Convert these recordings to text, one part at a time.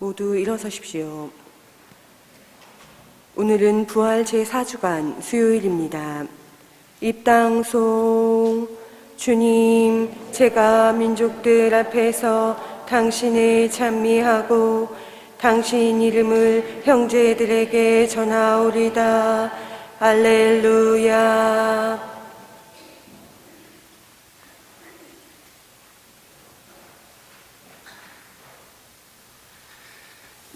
모두 일어서십시오. 오늘은 부활 제4주간 수요일입니다. 입당송. 주님, 제가 민족들 앞에서 당신을 찬미하고 당신 이름을 형제들에게 전하오리다. 할렐루야.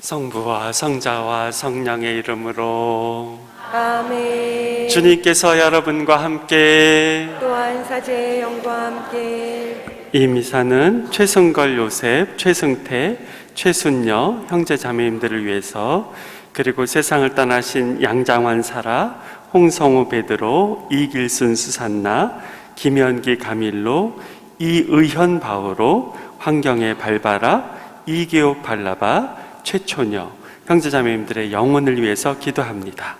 성부와 성자와 성령의 이름으로 아멘. 주님께서 여러분과 함께 또한 사제의 영과 함께 이 미사는 최승걸 요셉, 최승태, 최순녀 형제 자매님들을 위해서, 그리고 세상을 떠나신 양장환 사라, 홍성우 베드로, 이길순 수산나, 김현기 가밀로, 이의현 바오로, 환경의 발바라, 이기옥 발라바, 최초녀 형제자매님들의 영혼을 위해서 기도합니다.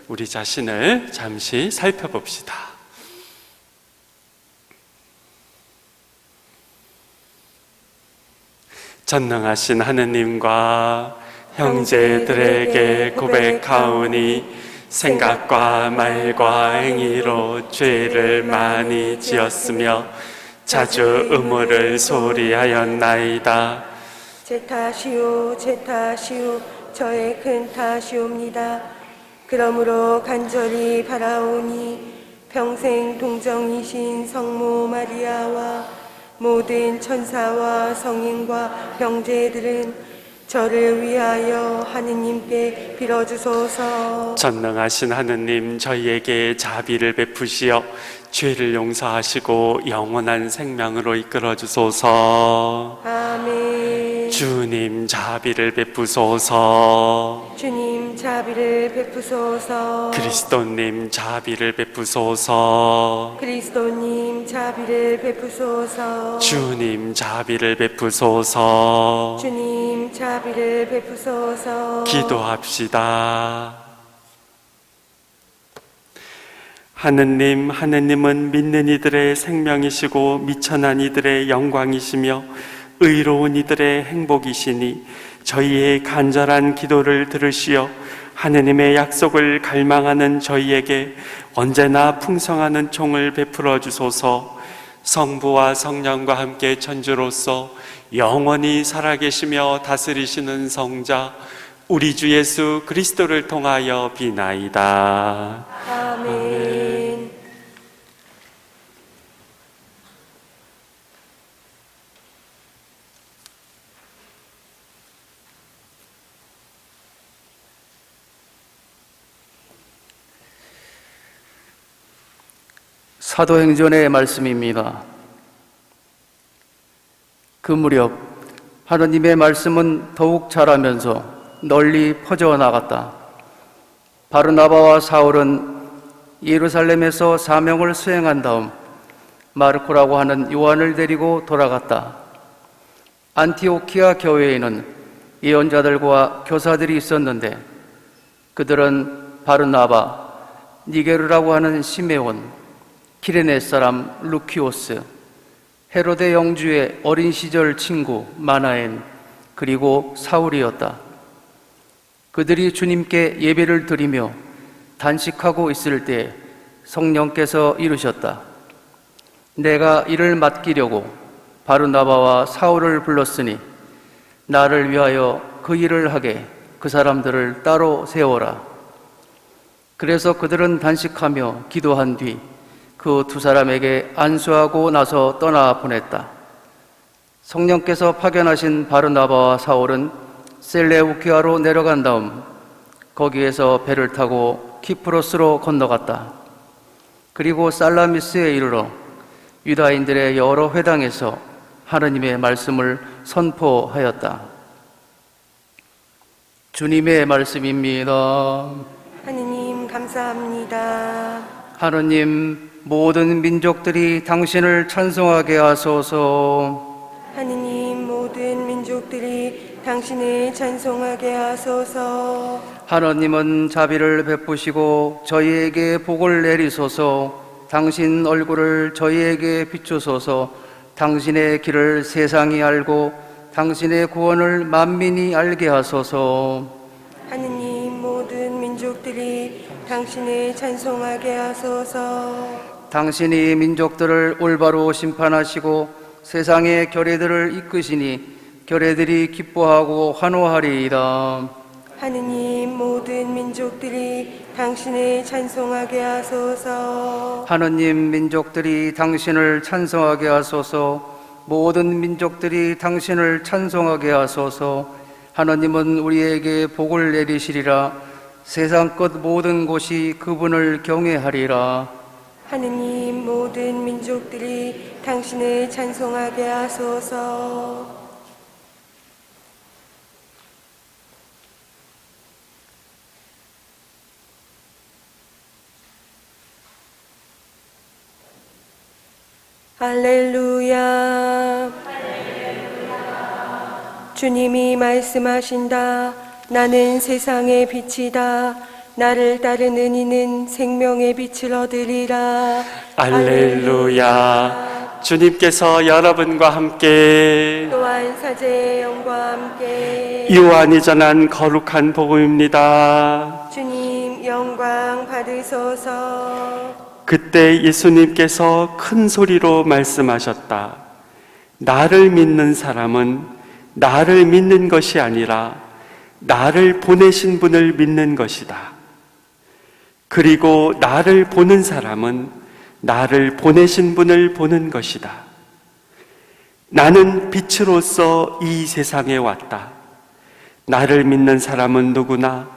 우리 자신을 잠시 살펴봅시다. 전능하신 하느님과 형제들에게 고백하오니 생각과 말과 행위로 죄를 많이 지었으며 자주 의무를 소홀히하였나이다. 제 탓이요 제 탓이요 저의 큰 탓이옵니다. 그러므로 간절히 바라오니 평생 동정이신 성모 마리아와 모든 천사와 성인과 형제들은 저를 위하여 하느님께 빌어주소서. 전능하신 하느님, 저희에게 자비를 베푸시어 죄를 용서하시고 영원한 생명으로 이끌어 주소서. 아멘. 주님 자비를 베푸소서. 주님 자비를 베푸소서. 그리스도님 자비를 베푸소서. 그리스도님 자비를 베푸소서. 주님 자비를 베푸소서. 주님 자비를 베푸소서. 기도합시다. 하느님은 믿는 이들의 생명이시고 미천한 이들의 영광이시며 의로운 이들의 행복이시니 저희의 간절한 기도를 들으시어 하느님의 약속을 갈망하는 저희에게 언제나 풍성한 총을 베풀어 주소서. 성부와 성령과 함께 천주로서 영원히 살아계시며 다스리시는 성자 우리 주 예수 그리스도를 통하여 비나이다. 아멘. 사도행전의 말씀입니다. 그 무렵 하느님의 말씀은 더욱 자라면서 널리 퍼져나갔다. 바르나바와 사울은 예루살렘에서 사명을 수행한 다음 마르코라고 하는 요한을 데리고 돌아갔다. 안티오키아 교회에는 예언자들과 교사들이 있었는데 그들은 바르나바, 니게르라고 하는 시메온, 키레네 사람 루키오스, 헤로데 영주의 어린 시절 친구 마나엔, 그리고 사울이었다. 그들이 주님께 예배를 드리며 단식하고 있을 때 성령께서 이르셨다. 내가 이를 맡기려고 바르나바와 사울을 불렀으니 나를 위하여 그 일을 하게 그 사람들을 따로 세워라. 그래서 그들은 단식하며 기도한 뒤 그 두 사람에게 안수하고 나서 떠나 보냈다. 성령께서 파견하신 바르나바와 사울은 셀레우키아로 내려간 다음 거기에서 배를 타고 키프로스로 건너갔다. 그리고 살라미스에 이르러 유다인들의 여러 회당에서 하느님의 말씀을 선포하였다. 주님의 말씀입니다. 하느님 감사합니다. 하느님, 모든 민족들이 당신을 찬송하게 하소서. 하느님 모든 민족들이 당신을 찬송하게 하소서. 하느님은 자비를 베푸시고 저희에게 복을 내리소서. 당신 얼굴을 저희에게 비추소서. 당신의 길을 세상이 알고 당신의 구원을 만민이 알게 하소서. 하느님 모든 민족들이 당신을 찬송하게 하소서. 당신이 민족들을 올바로 심판하시고 세상의 결례들을 이끄시니 결례들이 기뻐하고 환호하리이다. 하느님 모든 민족들이 당신을 찬송하게 하소서. 하느님 민족들이 당신을 찬송하게 하소서. 모든 민족들이 당신을 찬송하게 하소서. 하느님은 우리에게 복을 내리시리라. 세상 끝 모든 곳이 그분을 경외하리라. 하느님 모든 민족들이 당신을 찬송하게 하소서. 할렐루야. 주님이 말씀하신다. 나는 세상의 빛이다. 나를 따르는 이는 생명의 빛을 얻으리라. 할렐루야. 주님께서 여러분과 함께 또한 사제의 영과 함께 요한이 전한 거룩한 복음입니다. 주님 영광 받으소서. 그때 예수님께서 큰 소리로 말씀하셨다. 나를 믿는 사람은 나를 믿는 것이 아니라 나를 보내신 분을 믿는 것이다. 그리고 나를 보는 사람은 나를 보내신 분을 보는 것이다. 나는 빛으로서 이 세상에 왔다. 나를 믿는 사람은 누구나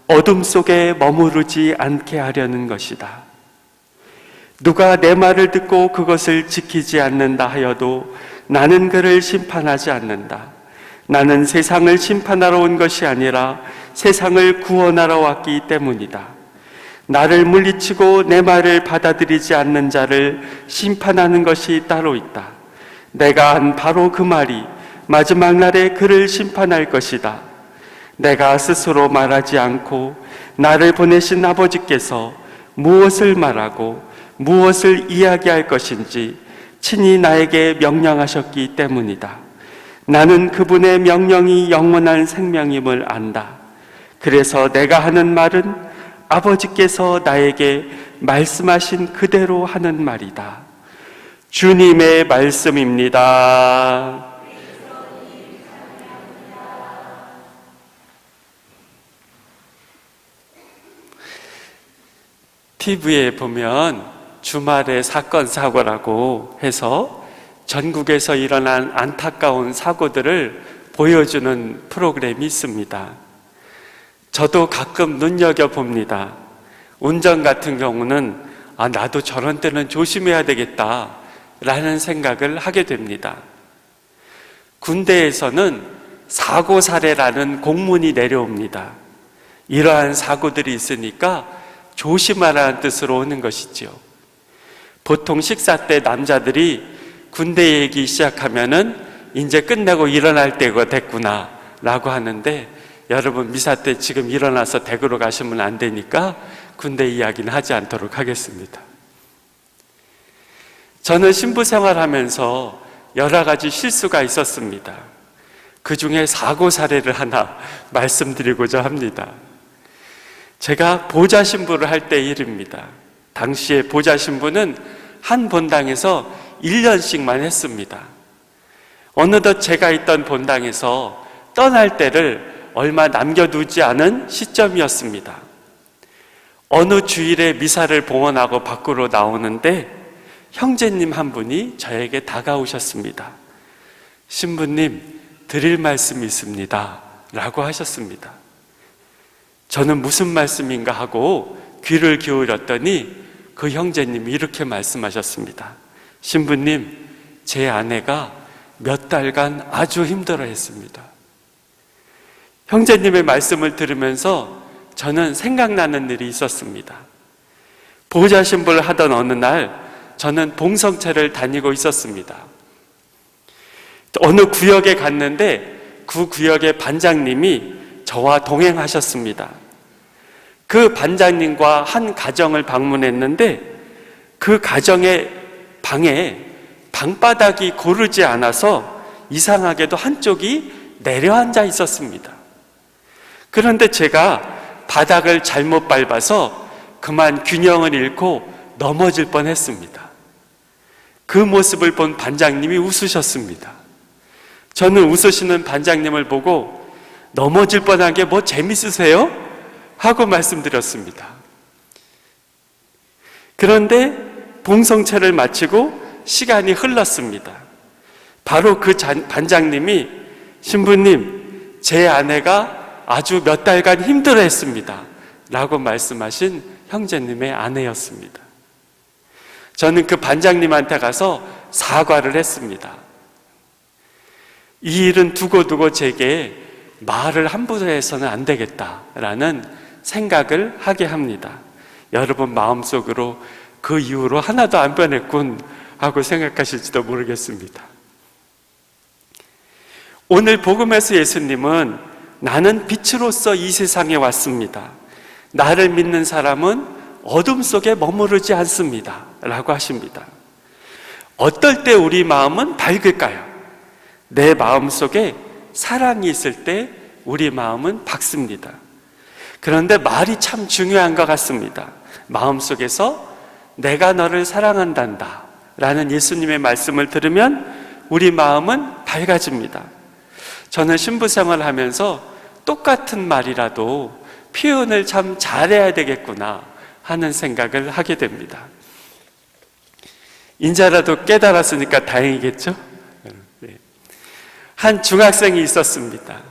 어둠 속에 머무르지 않게 하려는 것이다. 누가 내 말을 듣고 그것을 지키지 않는다 하여도 나는 그를 심판하지 않는다. 나는 세상을 심판하러 온 것이 아니라 세상을 구원하러 왔기 때문이다. 나를 물리치고 내 말을 받아들이지 않는 자를 심판하는 것이 따로 있다. 내가 한 바로 그 말이 마지막 날에 그를 심판할 것이다. 내가 스스로 말하지 않고 나를 보내신 아버지께서 무엇을 말하고 무엇을 이야기할 것인지 친히 나에게 명령하셨기 때문이다. 나는 그분의 명령이 영원한 생명임을 안다. 그래서 내가 하는 말은 아버지께서 나에게 말씀하신 그대로 하는 말이다. 주님의 말씀입니다. TV에 보면 주말의 사건 사고라고 해서 전국에서 일어난 안타까운 사고들을 보여주는 프로그램이 있습니다. 저도 가끔 눈여겨봅니다. 운전 같은 경우는 나도 저런 때는 조심해야 되겠다 라는 생각을 하게 됩니다. 군대에서는 사고 사례라는 공문이 내려옵니다. 이러한 사고들이 있으니까 조심하라는 뜻으로 오는 것이죠. 보통 식사 때 남자들이 군대 얘기 시작하면은 이제 끝내고 일어날 때가 됐구나 라고 하는데, 여러분 미사 때 지금 일어나서 댁으로 가시면 안 되니까 군대 이야기는 하지 않도록 하겠습니다. 저는 신부 생활하면서 여러 가지 실수가 있었습니다. 그 중에 사고 사례를 하나 말씀드리고자 합니다. 제가 보좌 신부를 할 때 일입니다. 당시에 보좌 신부는 한 본당에서 1년씩만 했습니다. 어느덧 제가 있던 본당에서 떠날 때를 얼마 남겨두지 않은 시점이었습니다. 어느 주일에 미사를 봉헌하고 밖으로 나오는데 형제님 한 분이 저에게 다가오셨습니다. 신부님, 드릴 말씀이 있습니다 라고 하셨습니다. 저는 무슨 말씀인가 하고 귀를 기울였더니 그 형제님이 이렇게 말씀하셨습니다. 신부님, 제 아내가 몇 달간 아주 힘들어했습니다. 형제님의 말씀을 들으면서 저는 생각나는 일이 있었습니다. 보좌 신부를 하던 어느 날 저는 봉성체를 다니고 있었습니다. 어느 구역에 갔는데 그 구역의 반장님이 저와 동행하셨습니다. 그 반장님과 한 가정을 방문했는데 그 가정의 방에 방바닥이 고르지 않아서 이상하게도 한쪽이 내려앉아 있었습니다. 그런데 제가 바닥을 잘못 밟아서 그만 균형을 잃고 넘어질 뻔했습니다. 그 모습을 본 반장님이 웃으셨습니다. 저는 웃으시는 반장님을 보고 넘어질 뻔한 게 뭐 재밌으세요? 하고 말씀드렸습니다. 그런데 봉성체를 마치고 시간이 흘렀습니다. 바로 그 반장님이 신부님, 제 아내가 아주 몇 달간 힘들어했습니다 라고 말씀하신 형제님의 아내였습니다. 저는 그 반장님한테 가서 사과를 했습니다. 이 일은 두고두고 제게 말을 함부로 해서는 안 되겠다라는 생각을 하게 합니다. 여러분 마음속으로 그 이후로 하나도 안 변했군 하고 생각하실지도 모르겠습니다. 오늘 복음에서 예수님은 나는 빛으로서 이 세상에 왔습니다. 나를 믿는 사람은 어둠 속에 머무르지 않습니다 라고 하십니다. 어떨 때 우리 마음은 밝을까요? 내 마음 속에 사랑이 있을 때 우리 마음은 밝습니다. 그런데 말이 참 중요한 것 같습니다. 마음속에서 내가 너를 사랑한단다 라는 예수님의 말씀을 들으면 우리 마음은 밝아집니다. 저는 신부생활을 하면서 똑같은 말이라도 표현을 참 잘해야 되겠구나 하는 생각을 하게 됩니다. 인자라도 깨달았으니까 다행이겠죠? 한 중학생이 있었습니다.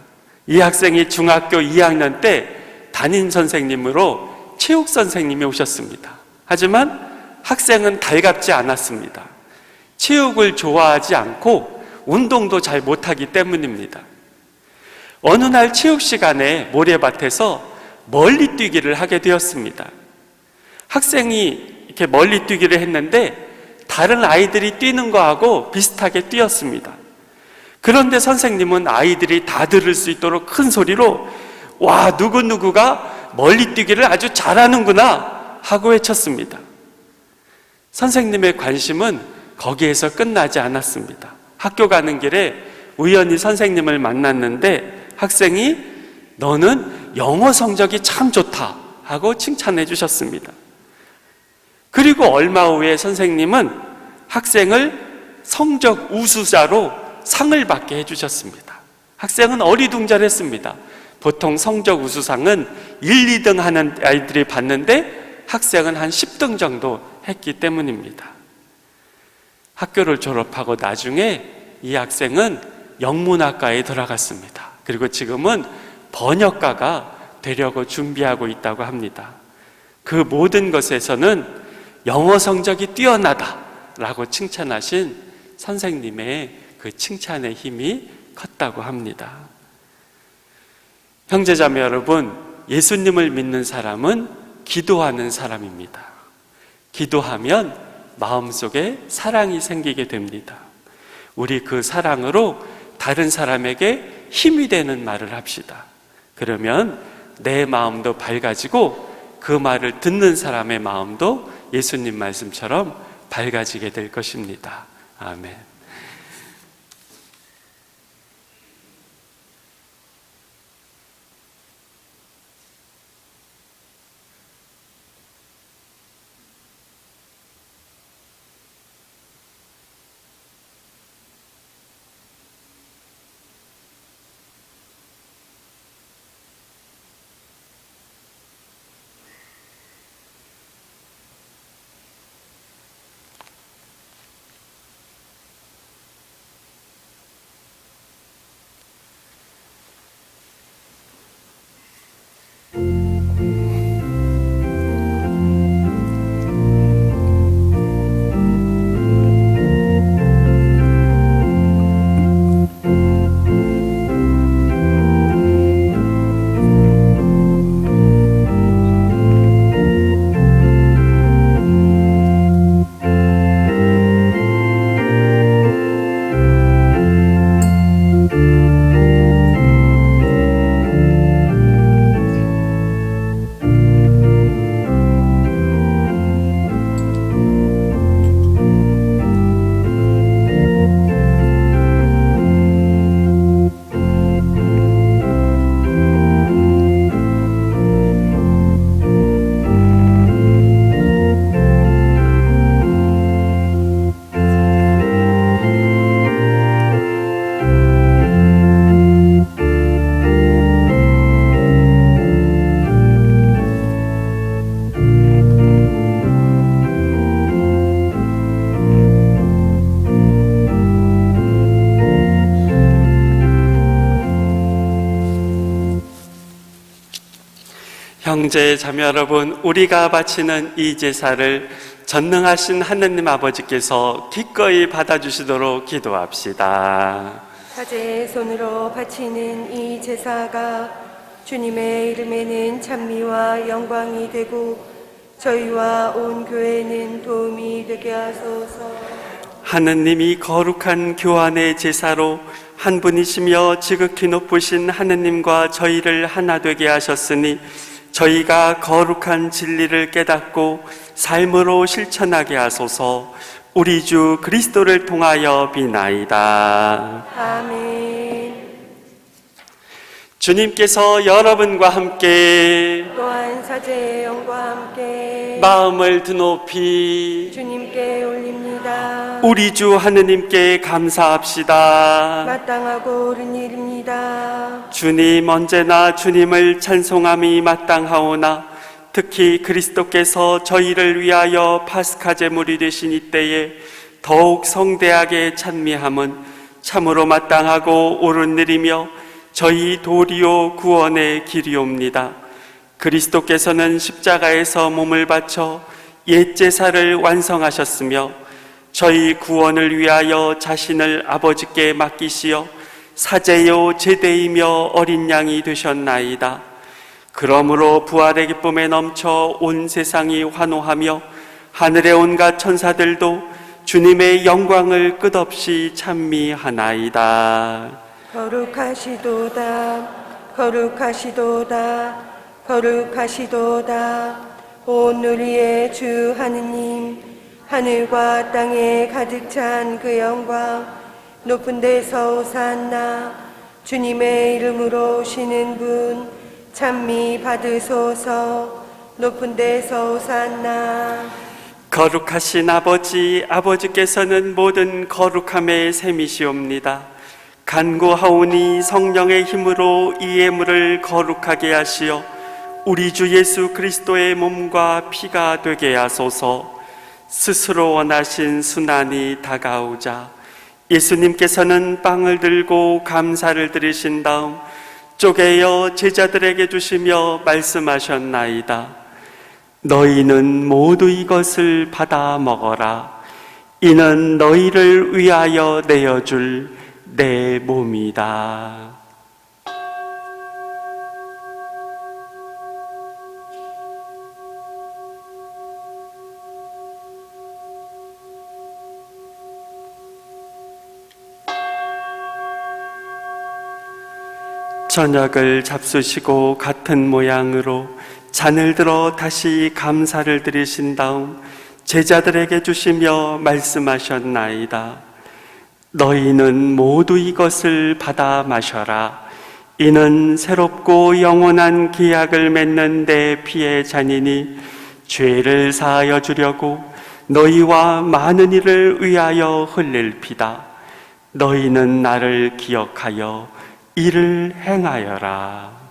이 학생이 중학교 2학년 때 담임 선생님으로 체육 선생님이 오셨습니다. 하지만 학생은 달갑지 않았습니다. 체육을 좋아하지 않고 운동도 잘 못하기 때문입니다. 어느 날 체육 시간에 모래밭에서 멀리 뛰기를 하게 되었습니다. 학생이 이렇게 멀리 뛰기를 했는데 다른 아이들이 뛰는 거하고 비슷하게 뛰었습니다. 그런데 선생님은 아이들이 다 들을 수 있도록 큰 소리로 와, 누구누구가 멀리 뛰기를 아주 잘하는구나 하고 외쳤습니다. 선생님의 관심은 거기에서 끝나지 않았습니다. 학교 가는 길에 우연히 선생님을 만났는데 학생이 너는 영어 성적이 참 좋다 하고 칭찬해 주셨습니다. 그리고 얼마 후에 선생님은 학생을 성적 우수자로 상을 받게 해주셨습니다. 학생은 어리둥절했습니다. 보통 성적 우수상은 1, 2등 하는 아이들이 받는데 학생은 한 10등 정도 했기 때문입니다. 학교를 졸업하고 나중에 이 학생은 영문학과에 들어갔습니다. 그리고 지금은 번역가가 되려고 준비하고 있다고 합니다. 그 모든 것에서는 영어 성적이 뛰어나다라고 칭찬하신 선생님의 그 칭찬의 힘이 컸다고 합니다. 형제자매 여러분, 예수님을 믿는 사람은 기도하는 사람입니다. 기도하면 마음속에 사랑이 생기게 됩니다. 우리 그 사랑으로 다른 사람에게 힘이 되는 말을 합시다. 그러면 내 마음도 밝아지고 그 말을 듣는 사람의 마음도 예수님 말씀처럼 밝아지게 될 것입니다. 아멘. 형제 자매 여러분, 우리가 바치는 이 제사를 전능하신 하느님 아버지께서 기꺼이 받아주시도록 기도합시다. 사제의 손으로 바치는 이 제사가 주님의 이름에는 찬미와 영광이 되고 저희와 온 교회는 도움이 되게 하소서. 하느님이 거룩한 교환의 제사로 한 분이시며 지극히 높으신 하느님과 저희를 하나 되게 하셨으니 저희가 거룩한 진리를 깨닫고 삶으로 실천하게 하소서. 우리 주 그리스도를 통하여 비나이다. 아멘. 주님께서 여러분과 함께 또한 사제의 영과 함께 마음을 드높이 주님께 올립니다. 우리 주 하느님께 감사합시다. 마땅하고 옳은 일입니다. 주님, 언제나 주님을 찬송함이 마땅하오나 특히 그리스도께서 저희를 위하여 파스카 제물이 되신 이때에 더욱 성대하게 찬미함은 참으로 마땅하고 옳은 일이며 저희 도리오 구원의 길이옵니다. 그리스도께서는 십자가에서 몸을 바쳐 옛 제사를 완성하셨으며 저희 구원을 위하여 자신을 아버지께 맡기시어 사제요 제대이며 어린 양이 되셨나이다. 그러므로 부활의 기쁨에 넘쳐 온 세상이 환호하며 하늘의 온갖 천사들도 주님의 영광을 끝없이 찬미하나이다. 거룩하시도다 거룩하시도다 거룩하시도다. 온 우리의 주 하느님, 하늘과 땅에 가득 찬 그 영광, 높은 데서 오산나. 주님의 이름으로 오시는 분 찬미 받으소서. 높은 데서 오산나. 거룩하신 아버지, 아버지께서는 모든 거룩함의 셈이시옵니다. 간구하오니 성령의 힘으로 이 예물을 거룩하게 하시어 우리 주 예수 그리스도의 몸과 피가 되게 하소서. 스스로 원하신 순환이 다가오자 예수님께서는 빵을 들고 감사를 드리신 다음 쪼개어 제자들에게 주시며 말씀하셨나이다. 너희는 모두 이것을 받아 먹어라. 이는 너희를 위하여 내어줄 내 몸이다. 저녁을 잡수시고 같은 모양으로 잔을 들어 다시 감사를 드리신 다음 제자들에게 주시며 말씀하셨나이다. 너희는 모두 이것을 받아 마셔라. 이는 새롭고 영원한 기약을 맺는 내 피의 잔이니 죄를 사하여 주려고 너희와 많은 이를 위하여 흘릴 피다. 너희는 나를 기억하여 이를 행하여라.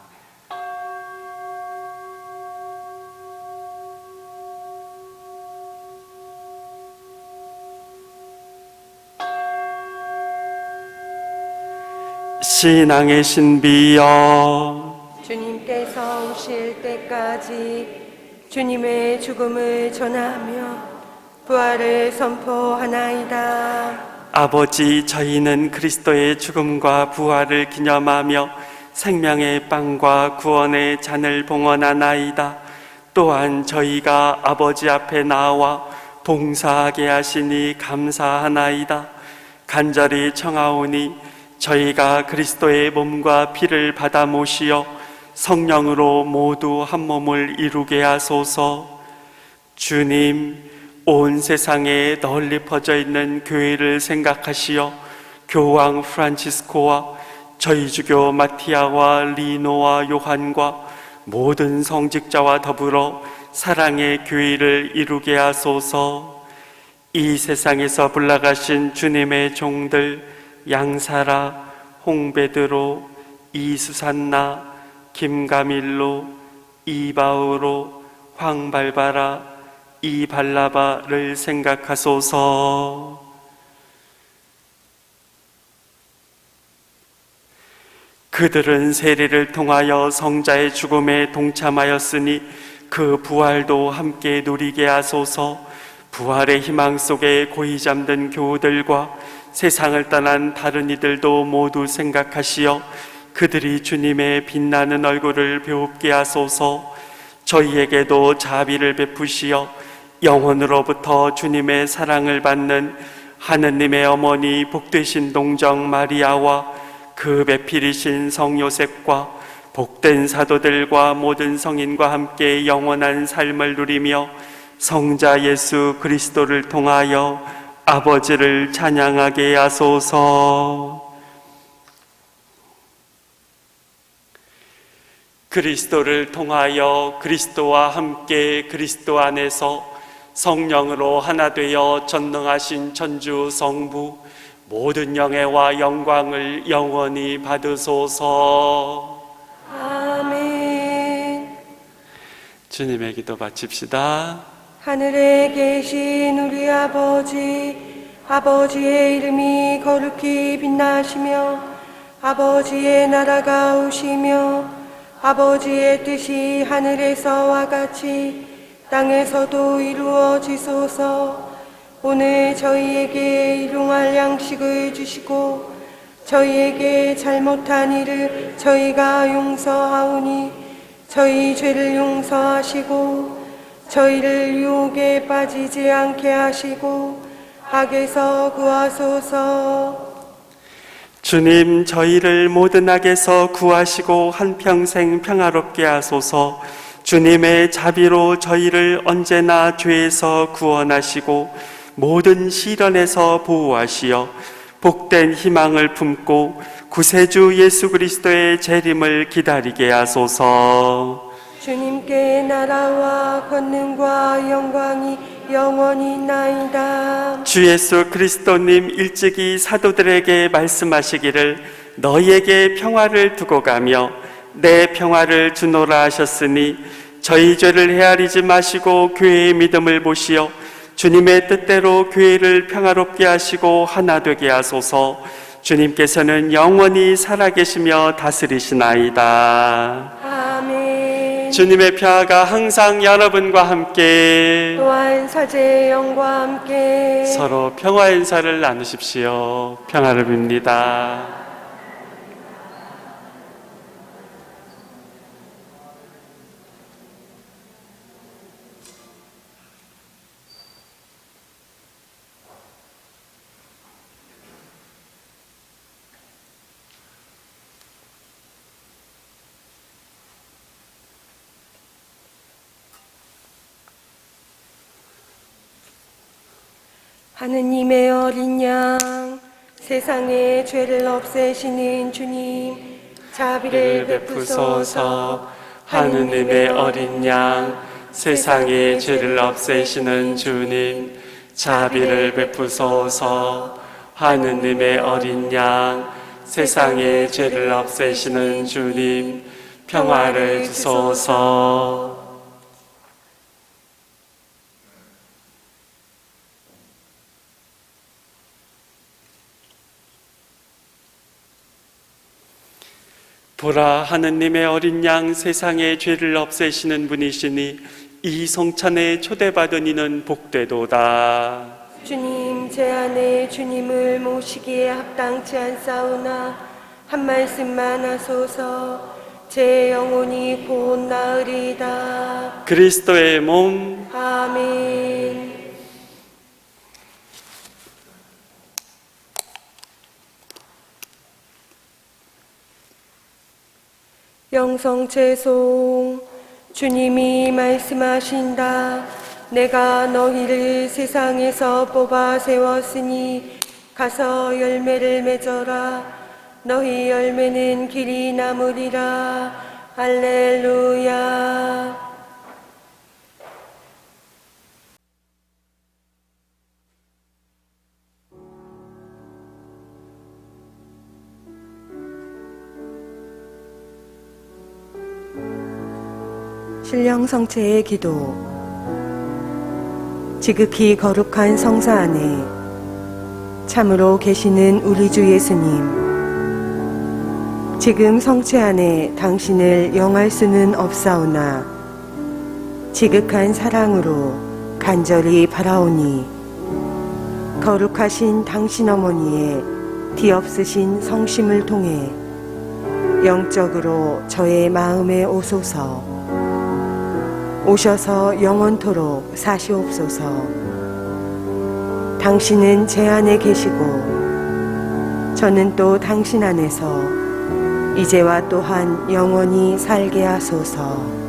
신앙의 신비여, 주님께서 오실 때까지 주님의 죽음을 전하며 부활을 선포하나이다. 아버지, 저희는 그리스도의 죽음과 부활을 기념하며 생명의 빵과 구원의 잔을 봉헌하나이다. 또한 저희가 아버지 앞에 나와 봉사하게 하시니 감사하나이다. 간절히 청하오니 저희가 그리스도의 몸과 피를 받아 모시어 성령으로 모두 한 몸을 이루게 하소서. 주님, 온 세상에 널리 퍼져 있는 교회를 생각하시어 교황 프란치스코와 저희 주교 마티아와 리노와 요한과 모든 성직자와 더불어 사랑의 교회를 이루게 하소서. 이 세상에서 불나가신 주님의 종들 양사라, 홍베드로, 이수산나, 김가밀로, 이바우로, 황발바라, 이발라바를 생각하소서. 그들은 세례를 통하여 성자의 죽음에 동참하였으니 그 부활도 함께 누리게 하소서. 부활의 희망 속에 고이 잠든 교우들과 세상을 떠난 다른 이들도 모두 생각하시어 그들이 주님의 빛나는 얼굴을 배웁게 하소서. 저희에게도 자비를 베푸시어 영혼으로부터 주님의 사랑을 받는 하느님의 어머니 복되신 동정 마리아와 그 배필이신 성 요셉과 복된 사도들과 모든 성인과 함께 영원한 삶을 누리며 성자 예수 그리스도를 통하여 아버지를 찬양하게 하소서. 그리스도를 통하여 그리스도와 함께 그리스도 안에서 성령으로 하나 되어 전능하신 천주 성부 모든 영예와 영광을 영원히 받으소서. 아멘. 주님의 기도 바칩시다. 하늘에 계신 우리 아버지, 아버지의 이름이 거룩히 빛나시며 아버지의 나라가 오시며 아버지의 뜻이 하늘에서와 같이 땅에서도 이루어지소서. 오늘 저희에게 일용할 양식을 주시고 저희에게 잘못한 일을 저희가 용서하오니 저희 죄를 용서하시고 저희를 유혹에 빠지지 않게 하시고 악에서 구하소서. 주님, 저희를 모든 악에서 구하시고 한평생 평화롭게 하소서. 주님의 자비로 저희를 언제나 죄에서 구원하시고 모든 시련에서 보호하시어 복된 희망을 품고 구세주 예수 그리스도의 재림을 기다리게 하소서. 주님께 나라와 권능과 영광이 영원히 있나이다. 주 예수 그리스도님 일찍이 사도들에게 말씀하시기를 너희에게 평화를 두고 가며 내 평화를 주노라 하셨으니 저희 죄를 헤아리지 마시고 교회의 믿음을 보시어 주님의 뜻대로 교회를 평화롭게 하시고 하나 되게 하소서. 주님께서는 영원히 살아계시며 다스리시나이다. 아멘. 주님의 평화가 항상 여러분과 함께 또한 사제의 영과 함께 서로 평화의 인사를 나누십시오. 평화를 빕니다. 하느님의 어린 양, 세상의 죄를 없애시는 주님, 자비를 베푸소서. 하느님의 어린 양, 세상의 죄를 없애시는 주님, 자비를 베푸소서. 하느님의 어린 양, 세상의 죄를 없애시는 주님, 평화를 주소서. 보라, 하느님의 어린 양, 세상의 죄를 없애시는 분이시니 이 성찬에 초대받은 이는 복되도다. 주님, 제 안에 주님을 모시기에 합당치 않사오나 한 말씀만 하소서. 제 영혼이 곧 나으리이다. 그리스도의 몸, 아멘. 영성채송. 주님이 말씀하신다. 내가 너희를 세상에서 뽑아 세웠으니 가서 열매를 맺어라. 너희 열매는 길이 남으리라. 할렐루야. 신령성체의 기도. 지극히 거룩한 성사 안에 참으로 계시는 우리 주 예수님, 지금 성체 안에 당신을 영할 수는 없사오나 지극한 사랑으로 간절히 바라오니 거룩하신 당신 어머니의 뒤없으신 성심을 통해 영적으로 저의 마음에 오소서. 오셔서 영원토록 사시옵소서. 당신은 제 안에 계시고 저는 또 당신 안에서 이제와 또한 영원히 살게 하소서.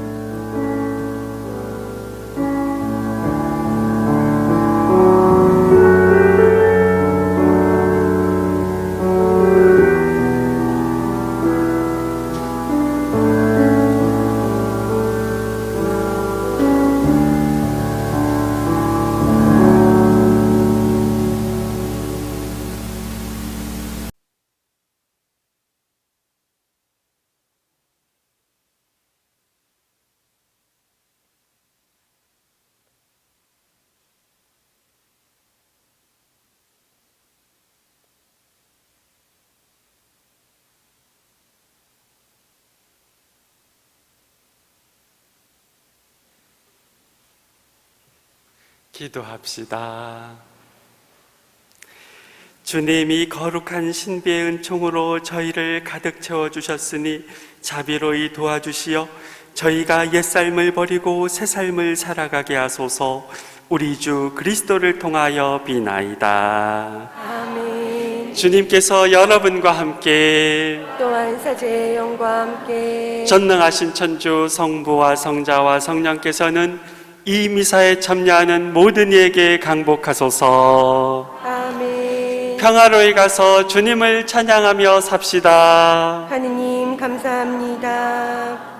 기도합시다. 주님이 거룩한 신비의 은총으로 저희를 가득 채워주셨으니 자비로이 도와주시어 저희가 옛삶을 버리고 새삶을 살아가게 하소서. 우리 주 그리스도를 통하여 비나이다. 아멘. 주님께서 여러분과 함께 또한 사제의 영과 함께 전능하신 천주 성부와 성자와 성령께서는 이 미사에 참여하는 모든 이에게 강복하소서. 아멘. 평화로이 가서 주님을 찬양하며 삽시다. 하느님 감사합니다.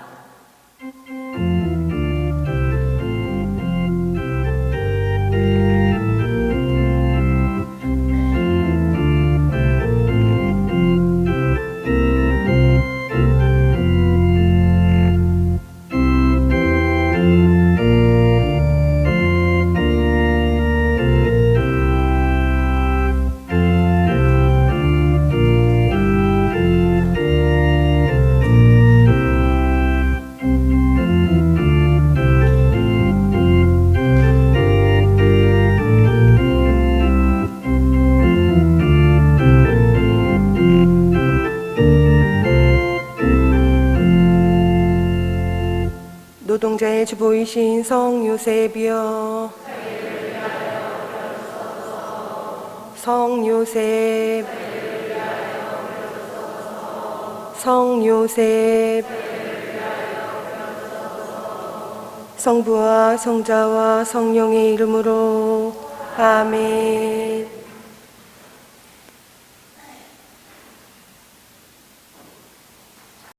노동자의 주보이신 성 요셉이여, 성 요셉, 성 요셉, 성부와 성자와 성령의 이름으로 아멘.